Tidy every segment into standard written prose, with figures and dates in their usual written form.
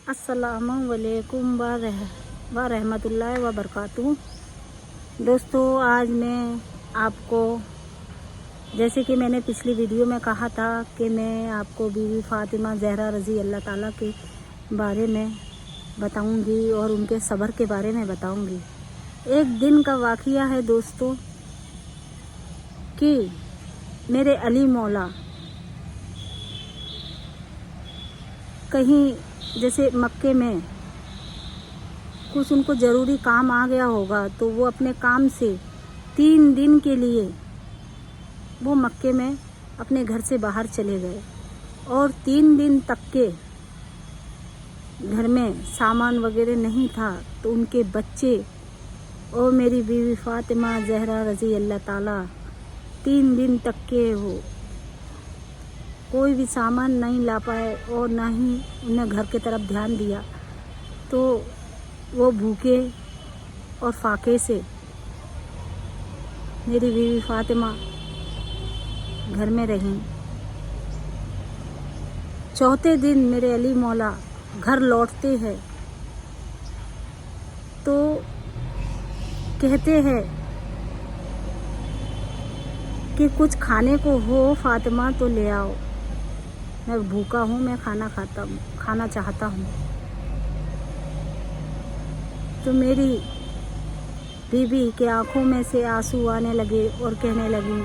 अस्सलामुअलैकुम व रहमतुल्लाहि व बरकातुहू। दोस्तों, आज मैं आपको, जैसे कि मैंने पिछली वीडियो में कहा था कि मैं आपको बीवी फ़ातिमा ज़हरा रज़ी अल्लाह ताला के बारे में बताऊंगी और उनके सब्र के बारे में बताऊंगी। एक दिन का वाक़या है दोस्तों कि मेरे अली मौला कहीं जैसे मक्के में कुछ उनको ज़रूरी काम आ गया होगा, तो वो अपने काम से 3 दिन के लिए वो मक्के में अपने घर से बाहर चले गए और 3 दिन तक के घर में सामान वगैरह नहीं था। तो उनके बच्चे और मेरी बीवी फ़ातिमा ज़हरा रज़ी अल्लाह ताला 3 दिन तक के वो कोई भी सामान नहीं ला पाए और ना ही उन्हें घर की तरफ ध्यान दिया। तो वो भूखे और फाके से मेरी बीवी फ़ातिमा घर में रहीं। चौथे दिन मेरे अली मौला घर लौटते हैं तो कहते हैं कि कुछ खाने को हो फ़ातिमा तो ले आओ, मैं भूखा हूँ, मैं खाना चाहता हूँ। तो मेरी बीवी के आंखों में से आंसू आने लगे और कहने लगी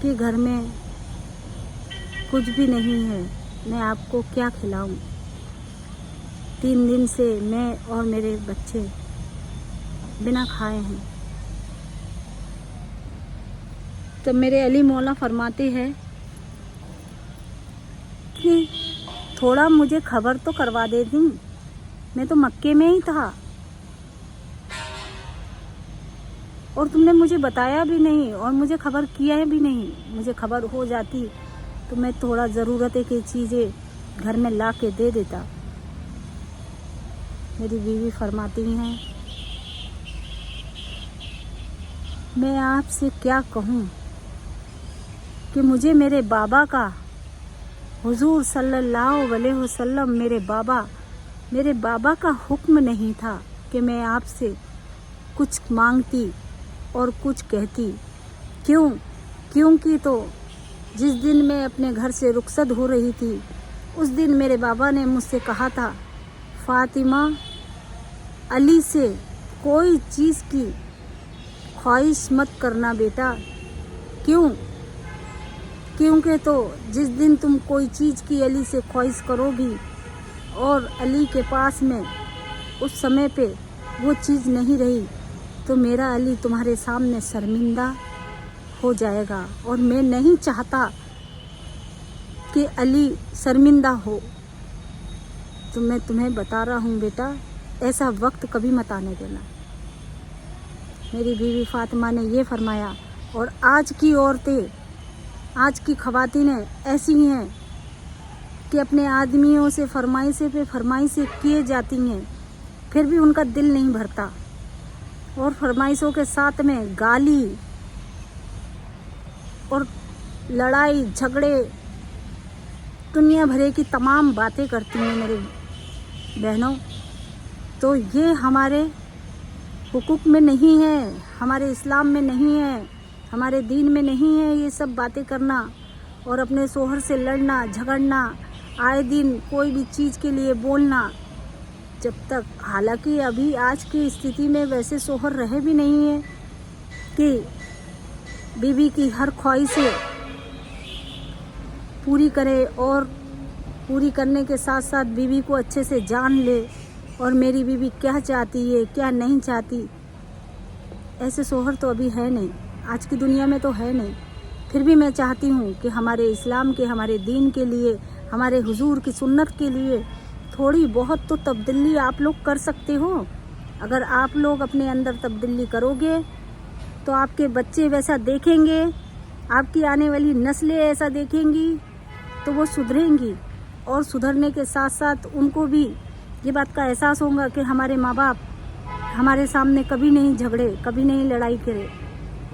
कि घर में कुछ भी नहीं है, मैं आपको क्या खिलाऊं। 3 दिन से मैं और मेरे बच्चे बिना खाए हैं। तो मेरे अली मौला फरमाते हैं कि थोड़ा मुझे खबर तो करवा देती, मैं तो मक्के में ही था और तुमने मुझे बताया भी नहीं और मुझे खबर किया भी नहीं। मुझे खबर हो जाती तो मैं थोड़ा ज़रूरत की चीज़ें घर में ला के दे देता। मेरी बीवी फरमाती हैं, मैं आपसे क्या कहूँ कि मुझे मेरे बाबा का, हुजूर सल्लल्लाहु अलैहि वसल्लम मेरे बाबा का हुक्म नहीं था कि मैं आपसे कुछ मांगती और कुछ कहती। क्योंकि तो जिस दिन मैं अपने घर से रुखसत हो रही थी उस दिन मेरे बाबा ने मुझसे कहा था, फ़ातिमा, अली से कोई चीज़ की ख्वाहिश मत करना बेटा। क्योंकि तो जिस दिन तुम कोई चीज़ की अली से ख्वाहिश करोगी और अली के पास में उस समय पे वो चीज़ नहीं रही तो मेरा अली तुम्हारे सामने शर्मिंदा हो जाएगा और मैं नहीं चाहता कि अली शर्मिंदा हो। तो मैं तुम्हें बता रहा हूँ बेटा, ऐसा वक्त कभी मत आने देना। मेरी बीवी फ़ातिमा ने ये फरमाया। और आज की औरतें, आज की ख़वातीनें ऐसी हैं कि अपने आदमियों से फरमाइशें पे फरमाइशें किए जाती हैं, फिर भी उनका दिल नहीं भरता और फरमाइशों के साथ में गाली और लड़ाई झगड़े, दुनिया भरे की तमाम बातें करती हैं मेरे बहनों। तो ये हमारे हुकूक में नहीं है, हमारे इस्लाम में नहीं है, हमारे दीन में नहीं है ये सब बातें करना और अपने शोहर से लड़ना झगड़ना, आए दिन कोई भी चीज़ के लिए बोलना। जब तक, हालांकि अभी आज की स्थिति में वैसे शोहर रहे भी नहीं है कि बीवी की हर ख्वाहिशें पूरी करे और पूरी करने के साथ साथ बीवी को अच्छे से जान ले और मेरी बीवी क्या चाहती है क्या नहीं चाहती। ऐसे शोहर तो अभी है नहीं, आज की दुनिया में तो है नहीं। फिर भी मैं चाहती हूँ कि हमारे इस्लाम के, हमारे दीन के लिए, हमारे हुजूर की सुन्नत के लिए थोड़ी बहुत तो तब्दीली आप लोग कर सकते हो। अगर आप लोग अपने अंदर तब्दीली करोगे तो आपके बच्चे वैसा देखेंगे, आपकी आने वाली नस्लें ऐसा देखेंगी तो वो सुधरेंगी और सुधरने के साथ साथ उनको भी ये बात का एहसास होगा कि हमारे माँ बाप हमारे सामने कभी नहीं झगड़े, कभी नहीं लड़ाई करे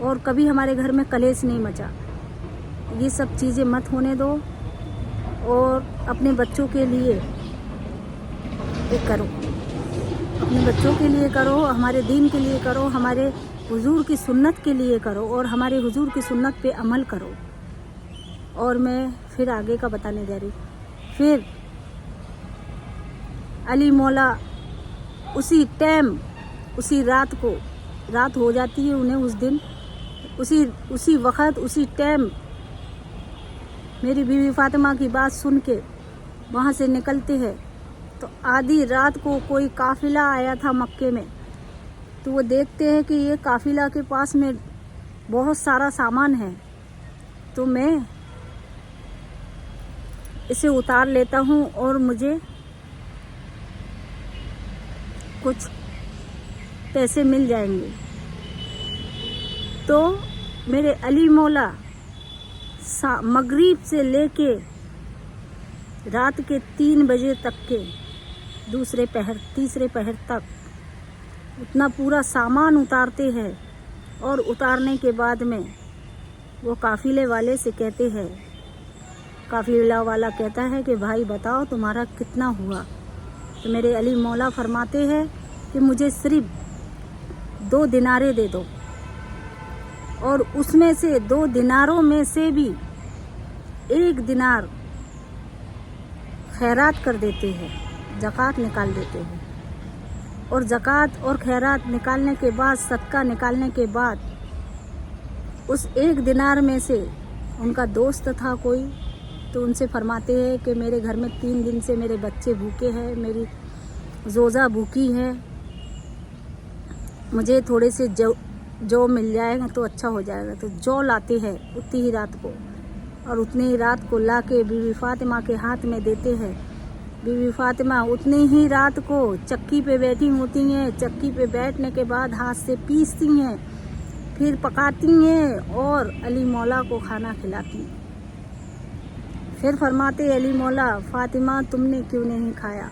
और कभी हमारे घर में कलेश नहीं मचा। ये सब चीज़ें मत होने दो और अपने बच्चों के लिए ایک کرو، اپنے بچوں کے لیے کرو، ہمارے دین کے لیے کرو، ہمارے حضور کی سنت کے لیے کرو اور ہمارے حضور کی سنت پہ عمل کرو. اور میں پھر آگے کا بتانے جا رہی ہوں. پھر علی مولا اسی ٹائم، اسی رات کو، رات ہو جاتی ہے انہیں اس دن، اسی وقت، اسی ٹائم میری بیوی فاطمہ کی بات سن کے وہاں سے نکلتے ہیں. تو آدھی رات کو کوئی قافلہ آیا تھا مکے میں، تو وہ دیکھتے ہیں کہ یہ قافلہ کے پاس میں بہت سارا سامان ہے، تو میں اسے اتار لیتا ہوں اور مجھے کچھ پیسے مل جائیں گے. تو میرے علی مولا مغرب سے لے کے رات کے 3 بجے تک کے تیسرے پہر تک اتنا پورا سامان اتارتے ہیں. اور اتارنے کے بعد میں وہ قافلے والے سے کہتے ہیں، قافلہ والا کہتا ہے کہ بھائی بتاؤ تمہارا کتنا ہوا. تو میرے علی مولا فرماتے ہیں کہ مجھے صرف 2 دینارے دے دو. اور اس میں سے 2 دیناروں میں سے بھی 1 دینار خیرات کر دیتے ہیں، زکوٰۃ نکال دیتے ہیں. اور زکوٰۃ اور خیرات نکالنے کے بعد، صدقہ نکالنے کے بعد، اس 1 دینار میں سے ان کا دوست تھا کوئی، تو ان سے فرماتے ہیں کہ میرے گھر میں 3 دن سے میرے بچے بھوکے ہیں، میری زوزہ بھوکی ہے، مجھے تھوڑے سے جو مل جائے گا تو اچھا ہو جائے گا. تو جو لاتے ہیں اتنی ہی رات کو، اور اتنی ہی رات کو لا کے بیوی فاطمہ کے ہاتھ میں دیتے ہیں. بیوی فاطمہ اتنی ہی رات کو چکی پہ بیٹھی ہوتی ہیں، چکی پہ بیٹھنے کے بعد ہاتھ سے پیستی ہیں، پھر پکاتی ہیں اور علی مولا کو کھانا کھلاتی ہیں. پھر فرماتے علی مولا فاطمہ تم نے کیوں نہیں کھایا؟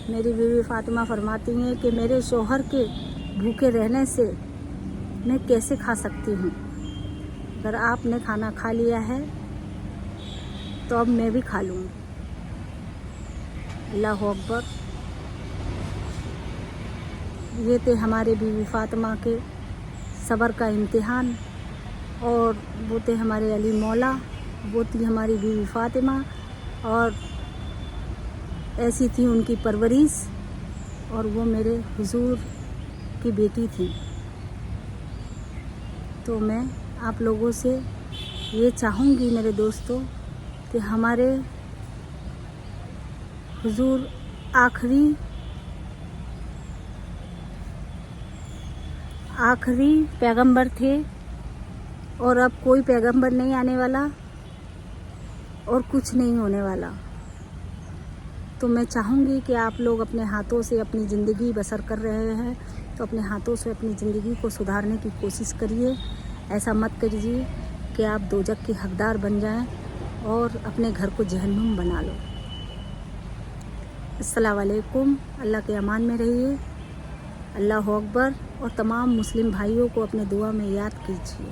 میری بیوی فاطمہ فرماتی ہیں کہ میرے شوہر کے بھوکے رہنے سے میں کیسے کھا سکتی ہوں؟ اگر آپ نے کھانا کھا لیا ہے تو اب میں بھی کھا لوں گی. اللہ اکبر. یہ تھے ہمارے بیوی فاطمہ کے صبر کا امتحان، اور وہ تھے ہمارے علی مولا، وہ تھی ہماری بیوی فاطمہ، اور ایسی تھی ان کی پرورش، اور وہ میرے حضور کی بیٹی تھی. تو میں آپ لوگوں سے یہ چاہوں گی میرے دوستوں کہ ہمارے حضور آخری پیغمبر تھے، اور اب کوئی پیغمبر نہیں آنے والا اور کچھ نہیں ہونے والا. تو میں چاہوں گی کہ آپ لوگ اپنے ہاتھوں سے اپنی زندگی بسر کر رہے ہیں تو اپنے ہاتھوں سے اپنی زندگی کو سدھارنے کی کوشش کریے. ایسا مت کریے کہ آپ دوزخ کے حقدار بن جائیں اور اپنے گھر کو جہنم بنا لو. السلام علیکم. اللہ کے امان میں رہیے. اللہ اکبر. اور تمام مسلم بھائیوں کو اپنے دعا میں یاد کیجیے.